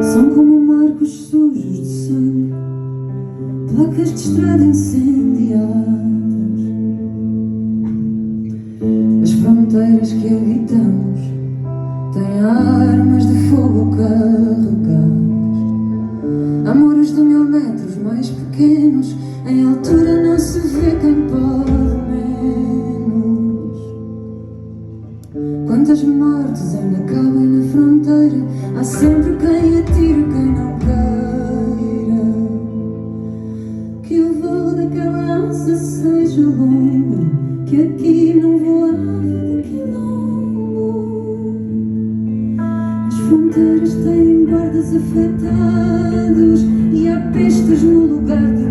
São como marcos sujos de sangue, placas de estrada incendiadas. As fronteiras que habitamos têm armas de fogo carregadas. Amores de 1000 metros mais pequenos, em altura não se vê quem pode menos. Quantas mortes ainda cabem na fronteira, há sempre quem atire, quem não queira que o voo daquela asa seja longo, que aqui não vou de quilombo. As fronteiras têm guardas afetados e há pestes no lugar de